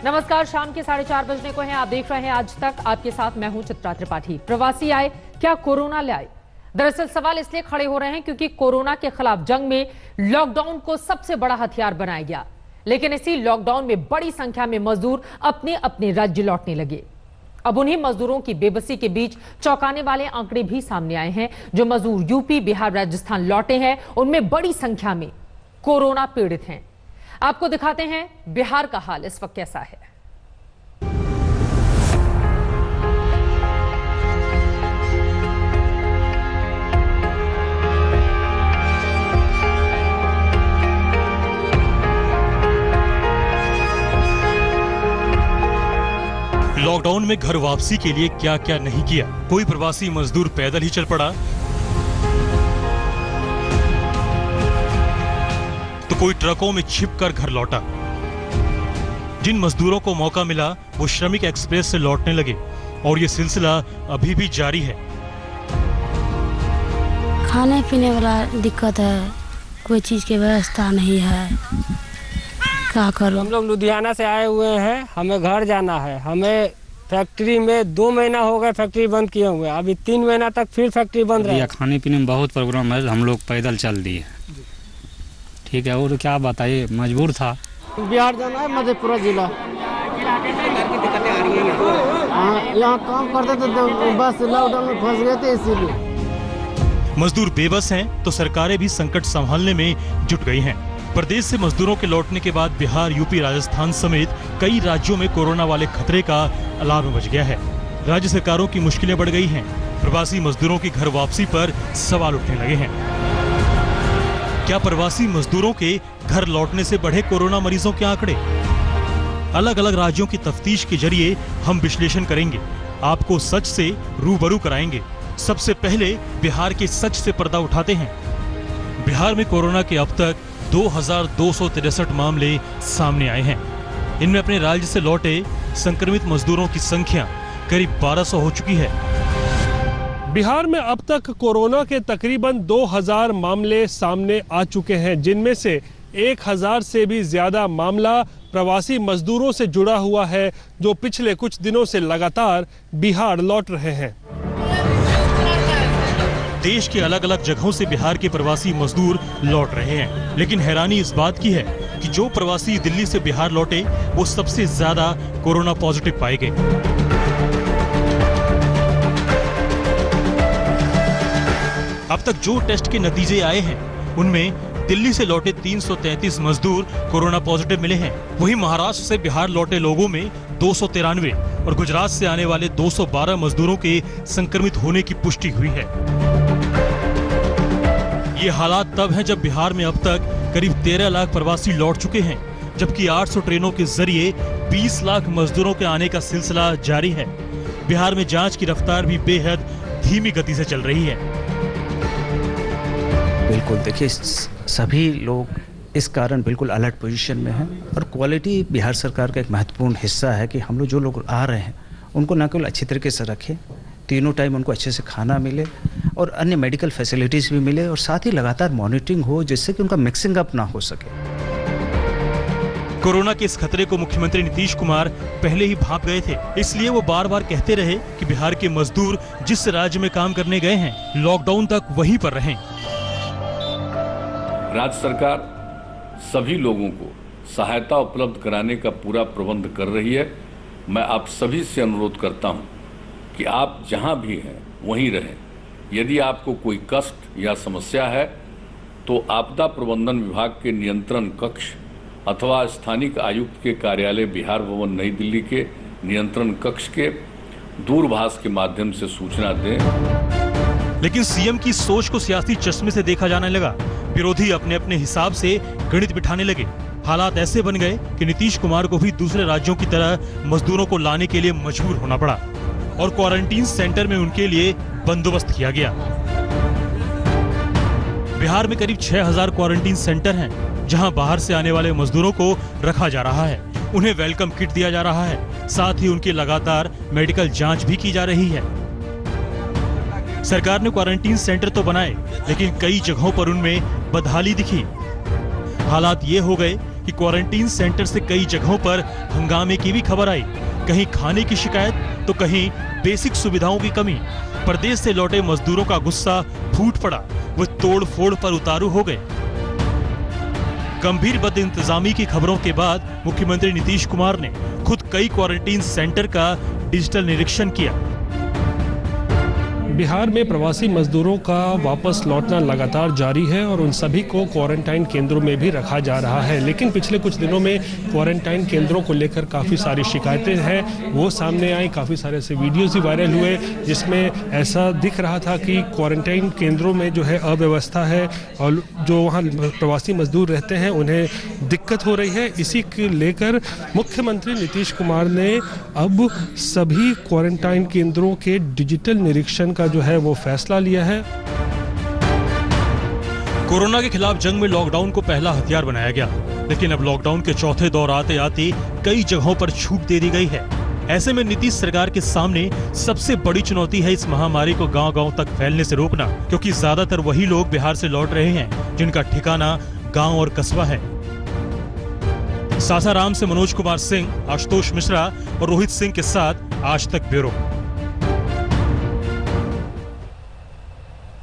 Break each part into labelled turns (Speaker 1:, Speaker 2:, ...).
Speaker 1: नमस्कार, शाम के 4:30 बजने को हैं। आप देख रहे हैं आज तक। आपके साथ मैं हूं चित्रा त्रिपाठी। प्रवासी आए, क्या कोरोना ले आए? दरअसल सवाल इसलिए खड़े हो रहे हैं क्योंकि कोरोना के खिलाफ जंग में लॉकडाउन को सबसे बड़ा हथियार बनाया गया। लेकिन इसी लॉकडाउन में बड़ी संख्या में मजदूर अपने अपने राज्य लौटने लगे। अब उन्हीं मजदूरों की बेबसी के बीच चौंकाने वाले आंकड़े भी सामने आए हैं। जो मजदूर यूपी, बिहार, राजस्थान लौटे हैं, उनमें बड़ी संख्या में कोरोना पीड़ित हैं। आपको दिखाते हैं बिहार का हाल इस वक्त कैसा है।
Speaker 2: लॉकडाउन में घर वापसी के लिए क्या क्या नहीं किया। कोई प्रवासी मजदूर पैदल ही चल पड़ा, तो कोई ट्रकों में छिपकर घर लौटा। जिन मजदूरों को मौका मिला वो श्रमिक एक्सप्रेस से लौटने लगे और ये सिलसिला अभी भी जारी है।
Speaker 3: खाने पीने वाला दिक्कत है, कोई चीज की व्यवस्था नहीं है, क्या करो।
Speaker 4: हम लोग लुधियाना से आए हुए हैं, हमें घर जाना है। हमें फैक्ट्री में 2 महीना हो गए फैक्ट्री बंद किए हुए, अभी 3 महीना तक फिर फैक्ट्री बंद रही।
Speaker 5: खाने पीने में बहुत प्रॉब्लम है, हम लोग पैदल चल दिए। ठीक है, और क्या बताइए, मजबूर था।
Speaker 4: बिहार जाना है, मधेपुरा जिला। यहाँ काम करते थे तो बस लॉकडाउन में फंस गए थे, इसीलिए।
Speaker 2: मजदूर बेबस हैं तो सरकारें भी संकट संभालने में जुट गई हैं। प्रदेश से मजदूरों के लौटने के बाद बिहार, यूपी, राजस्थान समेत कई राज्यों में कोरोना वाले खतरे का अलार्म बज गया है। राज्य सरकारों की मुश्किलें बढ़ गई हैं। प्रवासी मजदूरों की घर वापसी पर सवाल उठने लगे हैं। क्या प्रवासी मजदूरों के घर लौटने से बढ़े कोरोना मरीजों के आंकड़े? अलग अलग राज्यों की तफ्तीश के जरिए हम विश्लेषण करेंगे, आपको सच से रूबरू कराएंगे। सबसे पहले बिहार के सच से पर्दा उठाते हैं। बिहार में कोरोना के अब तक 2263 मामले सामने आए हैं। इनमें अपने राज्य से लौटे संक्रमित मजदूरों की संख्या करीब 1200 हो चुकी है।
Speaker 6: बिहार में अब तक कोरोना के तकरीबन 2000 मामले सामने आ चुके हैं, जिनमें से 1000 से भी ज्यादा मामला प्रवासी मजदूरों से जुड़ा हुआ है, जो पिछले कुछ दिनों से लगातार बिहार लौट रहे हैं।
Speaker 2: देश के अलग अलग जगहों से बिहार के प्रवासी मजदूर लौट रहे हैं, लेकिन हैरानी इस बात की है कि जो प्रवासी दिल्ली से बिहार लौटे वो सबसे ज्यादा कोरोना पॉजिटिव पाए गए। अब तक जो टेस्ट के नतीजे आए हैं उनमें दिल्ली से लौटे 333 मजदूर कोरोना पॉजिटिव मिले हैं। वहीं महाराष्ट्र से बिहार लौटे लोगों में 293 और गुजरात से आने वाले 212 मजदूरों के संक्रमित होने की पुष्टि हुई है। ये हालात तब हैं जब बिहार में अब तक करीब 13 लाख प्रवासी लौट चुके हैं, जबकि 800 ट्रेनों के जरिए 20 लाख मजदूरों के आने का सिलसिला जारी है। बिहार में जांच की रफ्तार भी बेहद धीमी गति से चल रही है।
Speaker 7: बिल्कुल, देखिए सभी लोग इस कारण बिल्कुल अलर्ट पोजीशन में हैं और क्वालिटी बिहार सरकार का एक महत्वपूर्ण हिस्सा है कि हम लोग जो लोग आ रहे हैं उनको न केवल अच्छी तरीके से रखें, तीनों टाइम उनको अच्छे से खाना मिले और अन्य मेडिकल फैसिलिटीज़ भी मिले, और साथ ही लगातार मॉनिटरिंग हो जिससे कि उनका मिक्सिंग अप ना हो सके।
Speaker 2: कोरोना के इस खतरे को मुख्यमंत्री नीतीश कुमार पहले ही भांप गए थे, इसलिए वो बार बार कहते रहे कि बिहार के मजदूर जिस राज्य में काम करने गए हैं लॉकडाउन तक वहीं पर रहें।
Speaker 8: राज्य सरकार सभी लोगों को सहायता उपलब्ध कराने का पूरा प्रबंध कर रही है। मैं आप सभी से अनुरोध करता हूं कि आप जहां भी हैं वहीं रहें। यदि आपको कोई कष्ट या समस्या है तो आपदा प्रबंधन विभाग के नियंत्रण कक्ष अथवा स्थानिक आयुक्त के कार्यालय बिहार भवन नई दिल्ली के नियंत्रण कक्ष के दूरभाष के माध्यम से सूचना दें।
Speaker 2: लेकिन सीएम की सोच को सियासी चश्मे से देखा जाने लगा। विरोधी अपने अपने हिसाब से गणित बिठाने लगे। हालात ऐसे बन गए कि नीतीश कुमार को भी दूसरे राज्यों की तरह मजदूरों को लाने के लिए मजबूर होना पड़ा और क्वारंटीन सेंटर में उनके लिए बंदोबस्त किया गया। बिहार में करीब 6000 क्वारंटीन सेंटर हैं, जहां बाहर से आने वाले मजदूरों को रखा जा रहा है। उन्हें वेलकम किट दिया जा रहा है, साथ ही उनकी लगातार मेडिकल जांच भी की जा रही है। सरकार ने क्वारंटीन सेंटर तो बनाए, लेकिन कई जगहों पर उनमें बदहाली दिखी। हालात ये हो गए कि क्वारंटीन सेंटर से कई जगहों पर हंगामे की भी खबर आई। कहीं खाने की शिकायत तो कहीं बेसिक सुविधाओं की कमी। प्रदेश से लौटे मजदूरों का गुस्सा फूट पड़ा, वो तोड़ फोड़ पर उतारू हो गए। गंभीर बदइंतजामी की खबरों के बाद मुख्यमंत्री नीतीश कुमार ने खुद कई क्वारंटीन सेंटर का डिजिटल निरीक्षण किया।
Speaker 6: बिहार में प्रवासी मजदूरों का वापस लौटना लगातार जारी है और उन सभी को क्वारंटाइन केंद्रों में भी रखा जा रहा है, लेकिन पिछले कुछ दिनों में क्वारंटाइन केंद्रों को लेकर काफ़ी सारी शिकायतें हैं, वो सामने आई। काफ़ी सारे ऐसे वीडियोज़ भी वायरल हुए जिसमें ऐसा दिख रहा था कि क्वारंटाइन केंद्रों में जो है अव्यवस्था है और जो वहाँ प्रवासी मजदूर रहते हैं उन्हें दिक्कत हो रही है। इसी को लेकर मुख्यमंत्री नीतीश कुमार ने अब सभी क्वारंटाइन केंद्रों के डिजिटल निरीक्षण का जो है वो फैसला लिया है।
Speaker 2: कोरोना के खिलाफ जंग में लॉकडाउन को पहला हथियार बनाया गया, लेकिन अब लॉकडाउन के चौथे दौर आते आते कई जगहों पर छूट दे दी गई है। ऐसे में नीतीश सरकार के सामने सबसे बड़ी चुनौती है इस महामारी को गांव-गांव तक फैलने से रोकना, क्योंकि ज्यादातर वही लोग बिहार से लौट रहे हैं जिनका ठिकाना गांव और कस्बा है। सासाराम से मनोज कुमार सिंह, आशुतोष मिश्रा और रोहित सिंह के साथ आज तक ब्यूरो।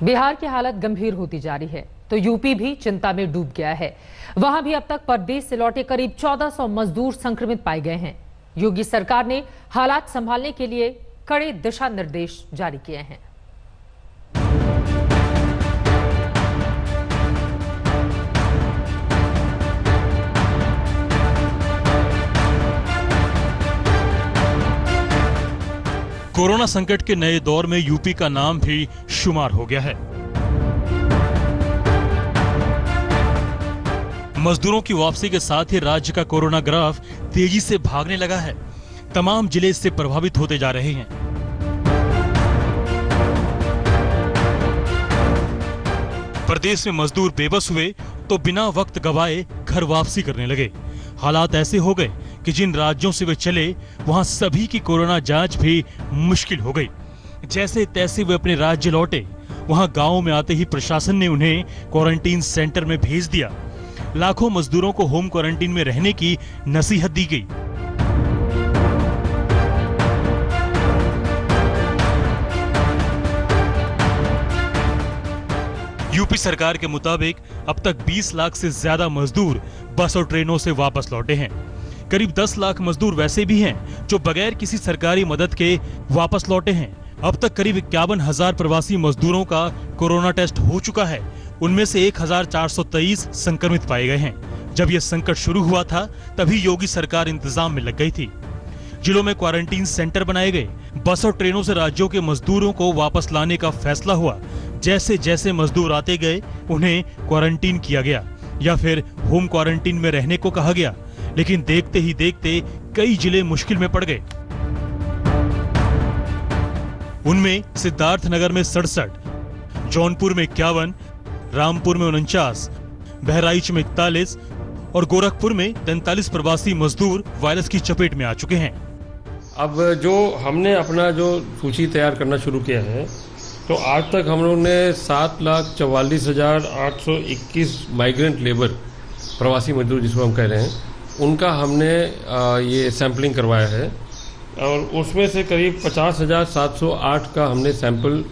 Speaker 1: बिहार की हालत गंभीर होती जा रही है तो यूपी भी चिंता में डूब गया है। वहां भी अब तक परदेश से लौटे करीब 1400 मजदूर संक्रमित पाए गए हैं। योगी सरकार ने हालात संभालने के लिए कड़े दिशा निर्देश जारी किए हैं।
Speaker 2: कोरोना संकट के नए दौर में यूपी का नाम भी शुमार हो गया है। मजदूरों की वापसी के साथ ही राज्य का कोरोना ग्राफ तेजी से भागने लगा है। तमाम जिले इससे प्रभावित होते जा रहे हैं। प्रदेश में मजदूर बेबस हुए तो बिना वक्त गवाए घर वापसी करने लगे। हालात ऐसे हो गए कि जिन राज्यों से वे चले वहां सभी की कोरोना जांच भी मुश्किल हो गई। जैसे तैसे वे अपने राज्य लौटे। वहां गांव में आते ही प्रशासन ने उन्हें क्वारंटीन सेंटर में भेज दिया। लाखों मजदूरों को होम क्वारंटीन में रहने की नसीहत दी गई। यूपी सरकार के मुताबिक अब तक 20 लाख से ज्यादा मजदूर बस और ट्रेनों से वापस लौटे हैं। करीब 10 लाख मजदूर वैसे भी हैं जो बगैर किसी सरकारी मदद के वापस लौटे हैं। अब तक करीब 51,000 प्रवासी मजदूरों का कोरोना टेस्ट हो चुका है। उनमें से 1,423 संक्रमित पाए गए हैं। जब यह संकट शुरू हुआ था तभी योगी सरकार इंतजाम में लग गई थी। जिलों में क्वारंटीन सेंटर बनाए गए। बस और ट्रेनों से राज्यों के मजदूरों को वापस लाने का फैसला हुआ। जैसे जैसे मजदूर आते गए उन्हें क्वारंटीन किया गया या फिर होम क्वारंटीन में रहने को कहा गया। लेकिन देखते ही देखते कई जिले मुश्किल में पड़ गए। उनमें सिद्धार्थनगर में 67, जौनपुर में 51, रामपुर में 49, बहराइच में 41 और गोरखपुर में 43 प्रवासी मजदूर वायरस की चपेट में आ चुके हैं।
Speaker 9: अब जो हमने अपना जो सूची तैयार करना शुरू किया है तो आज तक हम लोग ने 7,44,821 माइग्रेंट लेबर प्रवासी मजदूर जिसको हम कह रहे हैं उनका हमने ये सैंपलिंग करवाया है और उसमें से करीब 50,708 का हमने सैंपल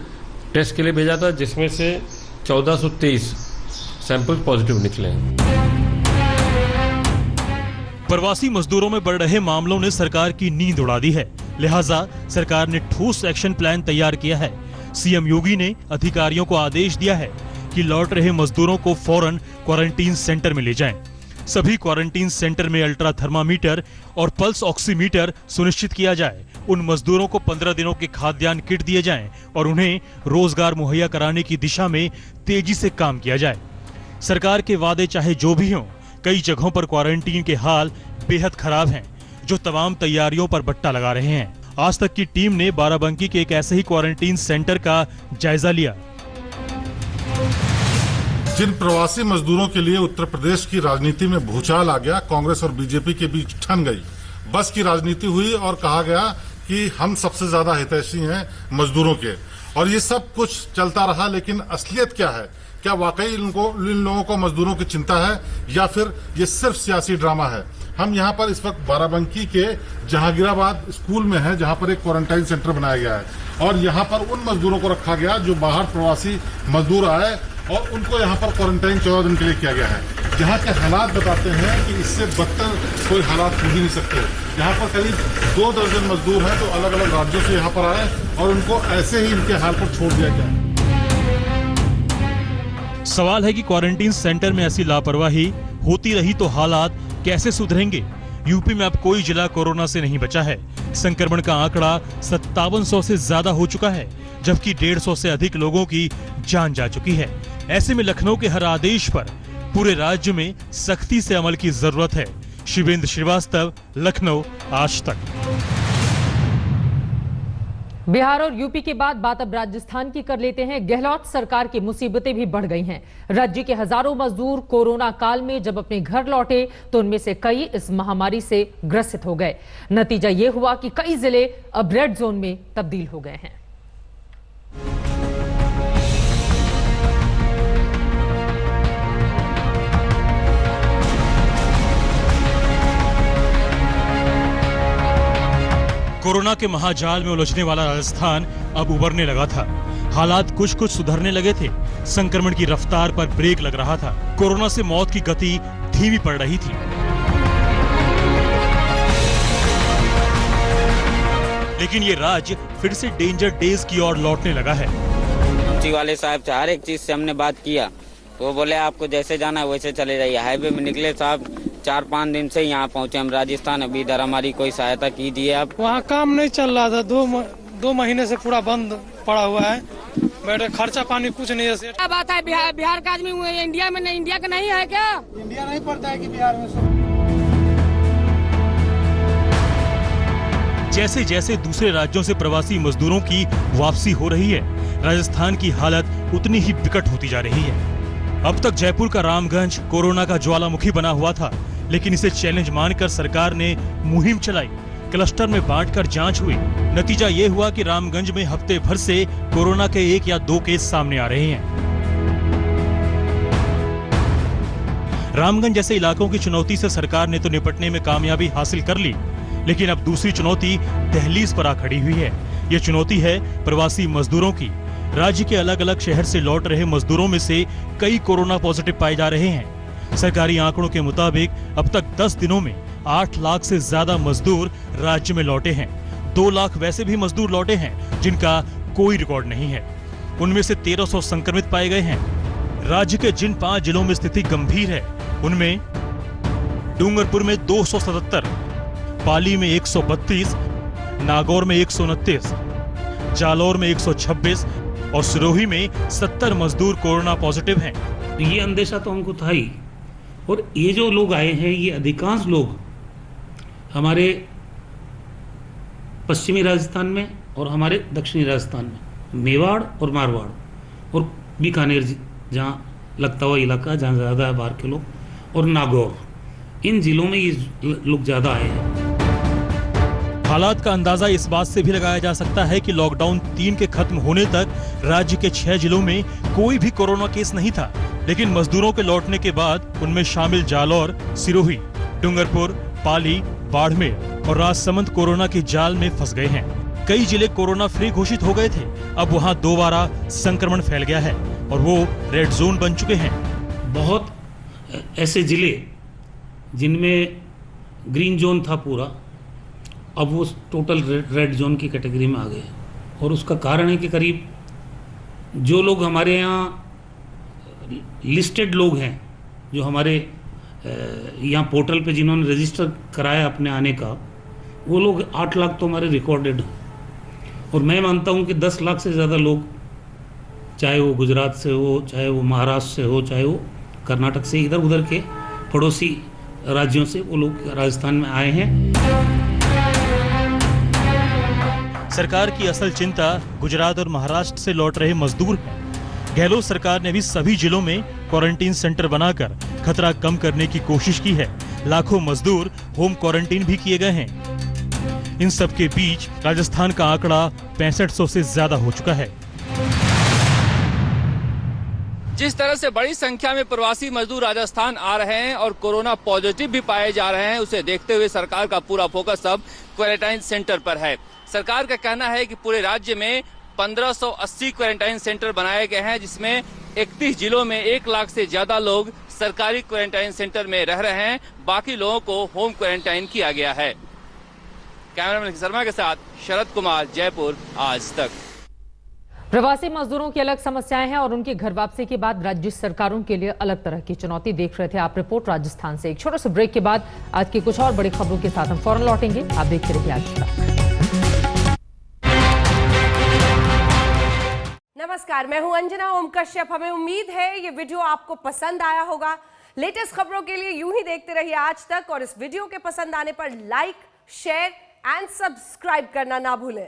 Speaker 9: टेस्ट के लिए भेजा था, जिसमें से 1423 सैंपल पॉजिटिव निकले हैं।
Speaker 2: प्रवासी मजदूरों में बढ़ रहे मामलों ने सरकार की नींद उड़ा दी है। लिहाजा सरकार ने ठोस एक्शन प्लान तैयार किया है। सीएम योगी ने अधिकारियों को आदेश दिया है कि लौट रहे मजदूरों को फौरन क्वारंटीन सेंटर में ले जाएं। सभी क्वारंटीन सेंटर में अल्ट्रा थर्मामीटर और पल्स ऑक्सीमीटर सुनिश्चित किया जाए। उन मजदूरों को 15 दिनों के खाद्यान्न किट दिए जाएं और उन्हें रोजगार मुहैया कराने की दिशा में तेजी से काम किया जाए। सरकार के वादे चाहे जो भी हों, कई जगहों पर क्वारंटीन के हाल बेहद खराब हैं, जो तमाम तैयारियों पर बट्टा लगा रहे हैं। आज तक की टीम ने बाराबंकी के एक ऐसे ही क्वारंटीन सेंटर का जायजा लिया।
Speaker 10: जिन प्रवासी मजदूरों के लिए उत्तर प्रदेश की राजनीति में भूचाल आ गया, कांग्रेस और बीजेपी के बीच ठन गई, बस की राजनीति हुई और कहा गया कि हम सबसे ज्यादा हितैषी हैं मजदूरों के, और ये सब कुछ चलता रहा। लेकिन असलियत क्या है क्या वाकई इन लोगों को मजदूरों की चिंता है या फिर ये सिर्फ सियासी ड्रामा है। हम यहाँ पर इस वक्त बाराबंकी के जहांगीराबाद स्कूल में हैं, जहाँ पर एक क्वारंटाइन सेंटर बनाया गया है और यहाँ पर उन मजदूरों को रखा गया जो बाहर प्रवासी मजदूर आए और उनको यहाँ पर क्वारंटाइन 14 दिन के लिए किया गया है। यहाँ के हालात बताते हैं कि इससे बदतर कोई हालात हो ही नहीं सकते। यहाँ पर करीब 2 दर्जन मजदूर हैं जो अलग अलग राज्यों से यहाँ पर आए और उनको ऐसे ही इनके हाल पर छोड़ दिया गया।
Speaker 2: सवाल है कि क्वारंटीन सेंटर में ऐसी लापरवाही होती रही तो हालात कैसे सुधरेंगे। यूपी में अब कोई जिला कोरोना से नहीं बचा है। संक्रमण का आंकड़ा 5700 से ज्यादा हो चुका है, जबकि 150 से अधिक लोगों की जान जा चुकी है। ऐसे में लखनऊ के हर आदेश पर पूरे राज्य में सख्ती से अमल की जरूरत है। शिवेंद्र श्रीवास्तव, लखनऊ, आज तक।
Speaker 1: बिहार और यूपी के बाद बात अब राजस्थान की कर लेते हैं। गहलोत सरकार की मुसीबतें भी बढ़ गई हैं। राज्य के हजारों मजदूर कोरोना काल में जब अपने घर लौटे तो उनमें से कई इस महामारी से ग्रसित हो गए। नतीजा ये हुआ कि कई जिले अब रेड जोन में तब्दील हो गए हैं।
Speaker 2: कोरोना के महाजाल में उलझने वाला राजस्थान अब उबरने लगा था। हालात कुछ कुछ सुधरने लगे थे। संक्रमण की रफ्तार पर ब्रेक लग रहा था। कोरोना से मौत की गति धीमी पड़ रही थी। लेकिन ये राज्य फिर से डेंजर डेज की ओर लौटने लगा है।
Speaker 11: मंत्री वाले साहब से हर एक चीज से हमने बात किया तो वो बोले आपको जैसे जाना है वैसे चले जाइए। हाईवे में निकले साहब, 4-5 दिन से यहाँ पहुँचे हम राजस्थान। अभी इधर हमारी कोई सहायता कीजिए आप।
Speaker 12: वहाँ काम नहीं चल रहा था, 2 महीने से पूरा बंद पड़ा हुआ है। बेटे खर्चा पानी कुछ नहीं है।
Speaker 13: क्या बात है, बिहार का आदमी हुए इंडिया में नहीं, इंडिया का नहीं है क्या?
Speaker 12: इंडिया नहीं पड़ता है कि बिहार में
Speaker 2: जैसे जैसे दूसरे राज्यों से प्रवासी मजदूरों की वापसी हो रही है, राजस्थान की हालत उतनी ही विकट होती जा रही है। अब तक जयपुर का रामगंज कोरोना का ज्वालामुखी बना हुआ था, लेकिन इसे चैलेंज मानकर सरकार ने मुहिम चलाई। क्लस्टर में बांटकर जांच हुई। नतीजा ये हुआ कि रामगंज में हफ्ते भर से कोरोना के 1 या 2 केस सामने आ रहे हैं। रामगंज जैसे इलाकों की चुनौती से सरकार ने तो निपटने में कामयाबी हासिल कर ली, लेकिन अब दूसरी चुनौती दहलीज पर आ खड़ी हुई है। ये चुनौती है प्रवासी मजदूरों की। राज्य के अलग अलग शहर से लौट रहे मजदूरों में से कई कोरोना पॉजिटिव पाए जा रहे हैं। सरकारी आंकड़ों के मुताबिक अब तक 10 दिनों में 8 लाख से ज्यादा मजदूर राज्य में लौटे हैं। 2 लाख वैसे भी मजदूर लौटे हैं जिनका कोई रिकॉर्ड नहीं है। उनमें से 1300 संक्रमित पाए गए हैं। राज्य के जिन 5 जिलों में स्थिति गंभीर है उनमें डूंगरपुर में 277, पाली में 132, नागौर में 129, जालौर में 126 और सिरोही में 70 मजदूर कोरोना पॉजिटिव हैं।
Speaker 14: ये अंदेशा तो हमको था ही, और ये जो लोग आए हैं ये अधिकांश लोग हमारे पश्चिमी राजस्थान में और हमारे दक्षिणी राजस्थान में, मेवाड़ और मारवाड़ और बीकानेर जहाँ लगता हुआ इलाका जहाँ ज़्यादा है बाहर के लोग, और नागौर, इन जिलों में ये लोग ज़्यादा आए हैं।
Speaker 2: हालात का अंदाजा इस बात से भी लगाया जा सकता है कि लॉकडाउन 3 के खत्म होने तक राज्य के 6 जिलों में कोई भी कोरोना केस नहीं था, लेकिन मजदूरों के लौटने के बाद उनमें शामिल जालौर, सिरोही, डूंगरपुर, पाली, बाड़मेर और राजसमंद कोरोना के जाल में फंस गए हैं। कई जिले कोरोना फ्री घोषित हो गए थे, अब वहां दोबारा संक्रमण फैल गया है और वो रेड जोन बन चुके हैं।
Speaker 14: बहुत ऐसे जिले जिनमें ग्रीन जोन था पूरा, अब वो टोटल रेड जोन की कैटेगरी में आ गए। और उसका कारण है कि करीब जो लोग हमारे यहाँ लिस्टेड लोग हैं, जो हमारे यहाँ पोर्टल पे जिन्होंने रजिस्टर कराया अपने आने का, वो लोग 8 लाख तो हमारे रिकॉर्डेड हैं। और मैं मानता हूँ कि 10 लाख से ज़्यादा लोग, चाहे वो गुजरात से हो, चाहे वो महाराष्ट्र से हो, चाहे वो कर्नाटक से, इधर उधर के पड़ोसी राज्यों से वो लोग राजस्थान में आए हैं।
Speaker 2: सरकार की असल चिंता गुजरात और महाराष्ट्र से लौट रहे मजदूर हैं। गहलोत सरकार ने भी सभी जिलों में क्वारंटीन सेंटर बनाकर खतरा कम करने की कोशिश की है। लाखों मजदूर होम क्वारंटीन भी किए गए हैं। इन सब के बीच राजस्थान का आंकड़ा 6500 से ज्यादा हो चुका है।
Speaker 15: जिस तरह से बड़ी संख्या में प्रवासी मजदूर राजस्थान आ रहे हैं और कोरोना पॉजिटिव भी पाए जा रहे हैं, उसे देखते हुए सरकार का पूरा फोकस अब क्वारंटाइन सेंटर पर है। सरकार का कहना है कि पूरे राज्य में 1580 क्वारंटाइन सेंटर बनाए गए हैं, जिसमें 31 जिलों में 1 लाख से ज्यादा लोग सरकारी क्वारंटाइन सेंटर में रह रहे हैं। बाकी लोगों को होम क्वारंटाइन किया गया है। कैमरामैन शर्मा के साथ शरद कुमार, जयपुर, आज तक।
Speaker 1: प्रवासी मजदूरों की अलग समस्याएं हैं और उनकी घर वापसी के बाद राज्य सरकारों के लिए अलग तरह की चुनौती। देख रहे थे आप रिपोर्ट राजस्थान से। एक छोटे से ब्रेक के बाद आज की कुछ और बड़ी खबरों के साथ हम फौरन लौटेंगे। आप देखते रहिए आज तक।
Speaker 16: नमस्कार, मैं हूं अंजना ओम कश्यप। हमें उम्मीद है ये वीडियो आपको पसंद आया होगा। लेटेस्ट खबरों के लिए यूं ही देखते रहिए आज तक और इस वीडियो के पसंद आने पर लाइक, शेयर एंड सब्सक्राइब करना ना भूलें।